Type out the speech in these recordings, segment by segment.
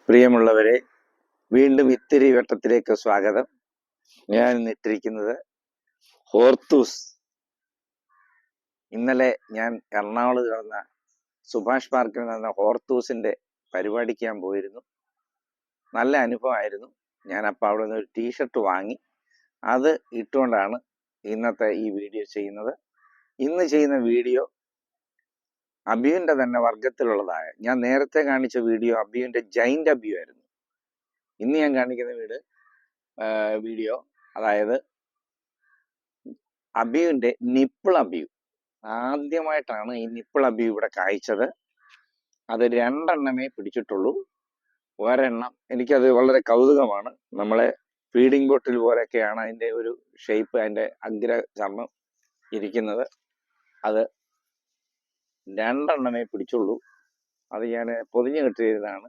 പ്രിയമുള്ളവരെ, വീണ്ടും ഇത്തിരി വട്ടത്തിലേക്ക് സ്വാഗതം. ഞാൻ ഇന്നിട്ടിരിക്കുന്നത് ഹോർത്തൂസ്. ഇന്നലെ ഞാൻ എറണാകുളത്ത് നടന്ന സുഭാഷ് പാർക്കിൽ നടന്ന ഹോർത്തൂസിന്റെ പരിപാടിക്ക് ഞാൻ പോയിരുന്നു. നല്ല അനുഭവമായിരുന്നു. ഞാൻ അപ്പോൾ അവിടെ നിന്ന് ഒരു ടീഷർട്ട് വാങ്ങി അത് ഇട്ടുകൊണ്ടാണ് ഇന്നത്തെ ഈ വീഡിയോ ചെയ്യുന്നത്. ഇന്ന് ചെയ്യുന്ന വീഡിയോ അബിയുവിന്റെ തന്നെ വർഗത്തിലുള്ളതായ, ഞാൻ നേരത്തെ കാണിച്ച വീഡിയോ അബിയുവിന്റെ ജൈന്റ് അബിയു ആയിരുന്നു. ഇന്ന് ഞാൻ കാണിക്കുന്ന വീഡിയോ അതായത് അബിയുവിന്റെ നിപ്പിൾ അബിയു. ആദ്യമായിട്ടാണ് ഈ നിപ്പിൾ അബിയു ഇവിടെ കായ്ച്ചത്. അത് 2 എണ്ണമേ പിടിച്ചിട്ടുള്ളൂ. ഒരെണ്ണം എനിക്കത് വളരെ കൗതുകമാണ്. നമ്മളെ ഫീഡിംഗ് ബോട്ടിൽ പോലെയൊക്കെയാണ് അതിന്റെ ഒരു ഷേപ്പ്, അതിന്റെ അഗ്രചർമ്മം ഇരിക്കുന്നത്. അത് 2 എണ്ണമേ പിടിച്ചുള്ളൂ. അത് ഞാൻ പൊതിഞ്ഞു കെട്ടിയതാണ്.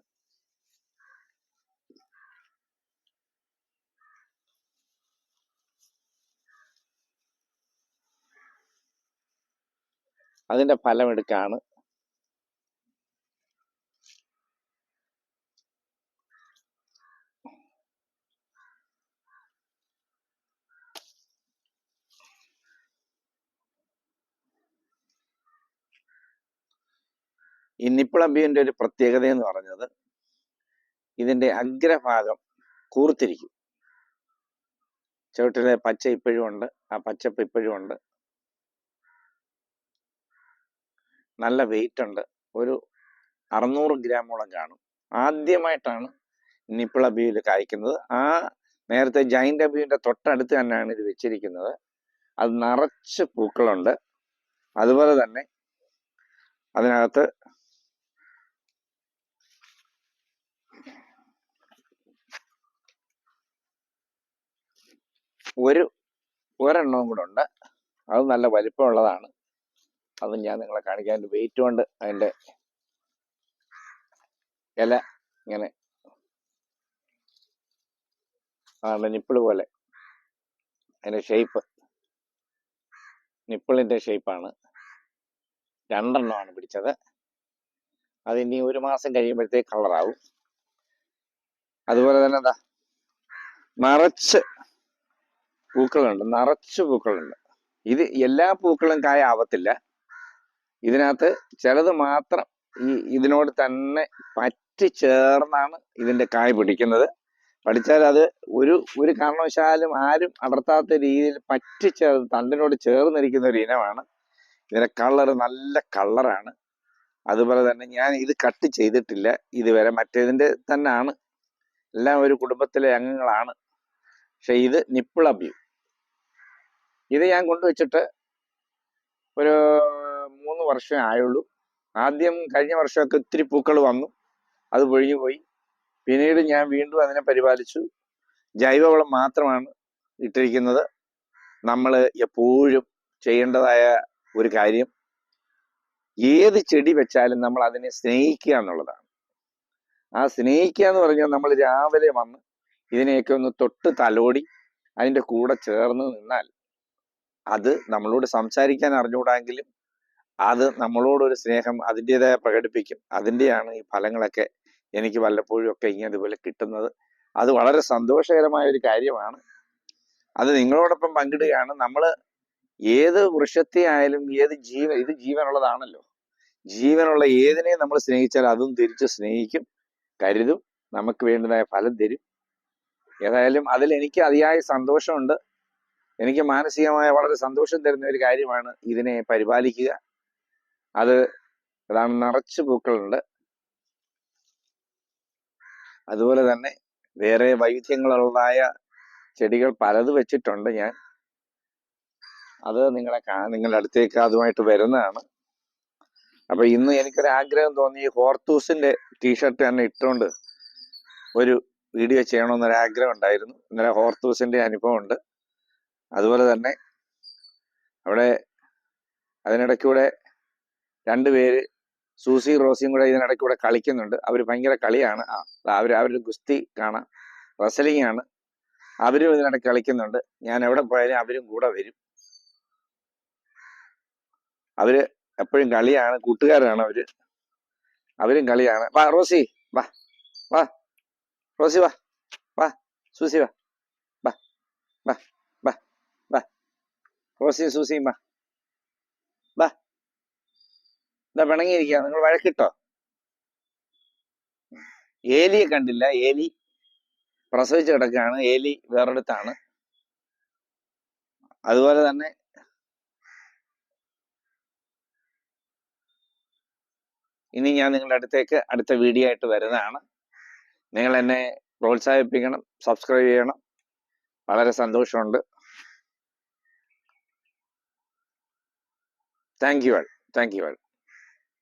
അതിന്റെ ഫലമെടുക്കാണ്. ഈ നിപ്പിൾ അബിയുവിന്റെ ഒരു പ്രത്യേകത എന്ന് പറഞ്ഞത് ഇതിന്റെ അഗ്രഭാഗം കൂർത്തിരിക്കും. ചുവട്ടിലെ പച്ച ഇപ്പോഴും ഉണ്ട്, ആ പച്ചപ്പ് ഇപ്പോഴും ഉണ്ട്. നല്ല വെയിറ്റ് ഉണ്ട്, ഒരു 600 ഗ്രാമോളം കാണും. ആദ്യമായിട്ടാണ് നിപ്പിൾ അബിയിൽ കായ്ക്കുന്നത്. ആ നേരത്തെ ജൈന്റ് അബിയുടെ തൊട്ടടുത്ത് തന്നെയാണ് ഇത് വെച്ചിരിക്കുന്നത്. അത് നിറച്ച് പൂക്കളുണ്ട്. അതുപോലെ തന്നെ അതിനകത്ത് ഒരെണ്ണവും കൂടെ ഉണ്ട്. അത് നല്ല വലിപ്പമുള്ളതാണ്. അത് ഞാൻ നിങ്ങളെ കാണിക്കാൻ. വെയിറ്റ് കൊണ്ട് അതിന്റെ ഇല ഇങ്ങനെ നിപ്പിൾ പോലെ അതിന്റെ ഷേപ്പ്, നിപ്പിളിന്റെ ഷേപ്പാണ്. 2 എണ്ണമാണ് പിടിച്ചത്. അത് ഇനി 1 മാസം കഴിയുമ്പോഴത്തേക്ക് കളറാവും. അതുപോലെ തന്നെ എന്താ നിറച്ച് പൂക്കളുണ്ട്. ഇത് എല്ലാ പൂക്കളും കായ ആവത്തില്ല. ഇതിനകത്ത് ചിലത് മാത്രം ഇതിനോട് തന്നെ പറ്റി ചേർന്നാണ് ഇതിന്റെ കായ പിടിക്കുന്നത്. പഠിച്ചാൽ അത് ഒരു കാരണവശാലും ആരും അടർത്താത്ത രീതിയിൽ തണ്ടിനോട് ചേർന്നിരിക്കുന്ന ഒരു ഇനമാണ്. ഇതിന്റെ കളറ് നല്ല കളറാണ്. അതുപോലെ തന്നെ ഞാൻ ഇത് കട്ട് ചെയ്തിട്ടില്ല ഇതുവരെ. മറ്റേതിന്റെ തന്നെയാണ്. എല്ലാം ഒരു കുടുംബത്തിലെ അംഗങ്ങളാണ്. പക്ഷെ ഇത് നിപ്പിൾ അബിയു. ഇത് ഞാൻ കൊണ്ടുവച്ചിട്ട് ഒരു 3 വർഷമേ ആയുള്ളൂ. ആദ്യം കഴിഞ്ഞ വർഷമൊക്കെ ഒത്തിരി പൂക്കൾ വന്നു, അത് പൊഴിഞ്ഞു പോയി. പിന്നീട് ഞാൻ വീണ്ടും അതിനെ പരിപാലിച്ചു. ജൈവവളം മാത്രമാണ് ഇട്ടിരിക്കുന്നത്. നമ്മൾ എപ്പോഴും ചെയ്യേണ്ടതായ ഒരു കാര്യം, ഏത് ചെടി വെച്ചാലും നമ്മൾ അതിനെ സ്നേഹിക്കുക എന്നുള്ളതാണ്. ആ സ്നേഹിക്കുക എന്ന് പറഞ്ഞാൽ നമ്മൾ രാവിലെ വന്ന് ഇതിനെയൊക്കെ ഒന്ന് തൊട്ട് തലോടി അതിൻ്റെ കൂടെ ചേർന്ന് നിന്നാൽ, അത് നമ്മളോട് സംസാരിക്കാൻ അറിഞ്ഞുകൂടാമെങ്കിലും അത് നമ്മളോടൊരു സ്നേഹം അതിൻ്റെതായ പ്രകടിപ്പിക്കും. അതിൻ്റെയാണ് ഈ ഫലങ്ങളൊക്കെ എനിക്ക് വല്ലപ്പോഴും ഒക്കെ ഇതുപോലെ കിട്ടുന്നത്. അത് വളരെ സന്തോഷകരമായ ഒരു കാര്യമാണ്. അത് നിങ്ങളോടൊപ്പം പങ്കിടുകയാണ്. നമ്മൾ ഏത് വൃക്ഷത്തെ ആയാലും ഇത് ജീവനുള്ളതാണല്ലോ. ജീവനുള്ള ഏതിനെ നമ്മൾ സ്നേഹിച്ചാൽ അതും തിരിച്ച് സ്നേഹിക്കും, കരുതും, നമുക്ക് വേണ്ടതായ ഫലം തരും. ഏതായാലും അതിൽ എനിക്ക് അതിയായ സന്തോഷമുണ്ട്. എനിക്ക് മാനസികമായ വളരെ സന്തോഷം തരുന്ന ഒരു കാര്യമാണ് ഇതിനെ പരിപാലിക്കുക. അതാണ് നിറച്ച് പൂക്കളുണ്ട്. അതുപോലെ തന്നെ വേറെ വൈവിധ്യങ്ങളുള്ളതായ ചെടികൾ പലത് വെച്ചിട്ടുണ്ട് ഞാൻ. അത് നിങ്ങളുടെ അടുത്തേക്ക് അതുമായിട്ട് വരുന്നതാണ്. അപ്പൊ ഇന്ന് എനിക്കൊരാഗ്രഹം തോന്നി, ഹോർത്തൂസിന്റെ ടീഷർട്ട് തന്നെ ഇട്ടുകൊണ്ട് ഒരു വീഡിയോ ചെയ്യണമെന്നൊരാഗ്രഹം ഉണ്ടായിരുന്നു. ഇന്നലെ ഹോർത്തൂസിന്റെ അനുഭവം ഉണ്ട്. അതുപോലെ തന്നെ അവിടെ അതിനിടയ്ക്കൂടെ 2 പേര്, സൂസി റോസിയും കൂടെ ഇതിനിടയ്ക്കൂടെ കളിക്കുന്നുണ്ട്. അവർ ഭയങ്കര കളിയാണ്. അവരുടെ ഗുസ്തി കാണാം, റസലിംഗ് ആണ്. അവരും ഇതിനിടയ്ക്ക് കളിക്കുന്നുണ്ട്. ഞാൻ എവിടെ പോയാലും അവരും കൂടെ വരും. അവര് എപ്പോഴും കളിയാണ്, കൂട്ടുകാരാണ് അവരും കളിയാണ്. വാ റോസി, വാ വാ റോസി വാ, വാ, സൂസി വാ, വാ, വാ, വാ, വാ, റോസിയും സൂസിയും വാ, വാ. എന്താ പിണങ്ങിയിരിക്കുക? നിങ്ങൾ വഴക്കിട്ടോ? ഏലിയെ കണ്ടില്ല? ഏലി പ്രസവിച്ച് കിടക്കുകയാണ്. ഏലി വേറൊരിടത്താണ്. അതുപോലെ തന്നെ ഇനി ഞാൻ നിങ്ങളുടെ അടുത്തേക്ക് അടുത്ത വീഡിയോ ആയിട്ട് വരുന്നതാണ്. നിങ്ങൾ എന്നെ പ്രോത്സാഹിപ്പിക്കണം, സബ്സ്ക്രൈബ് ചെയ്യണം. വളരെ സന്തോഷമുണ്ട്. Thank you all.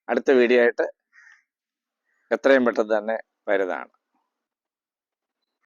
അടുത്ത വീഡിയോ ആയിട്ട് എത്രയും പെട്ടെന്ന് തന്നെ വരുന്നതാണ്.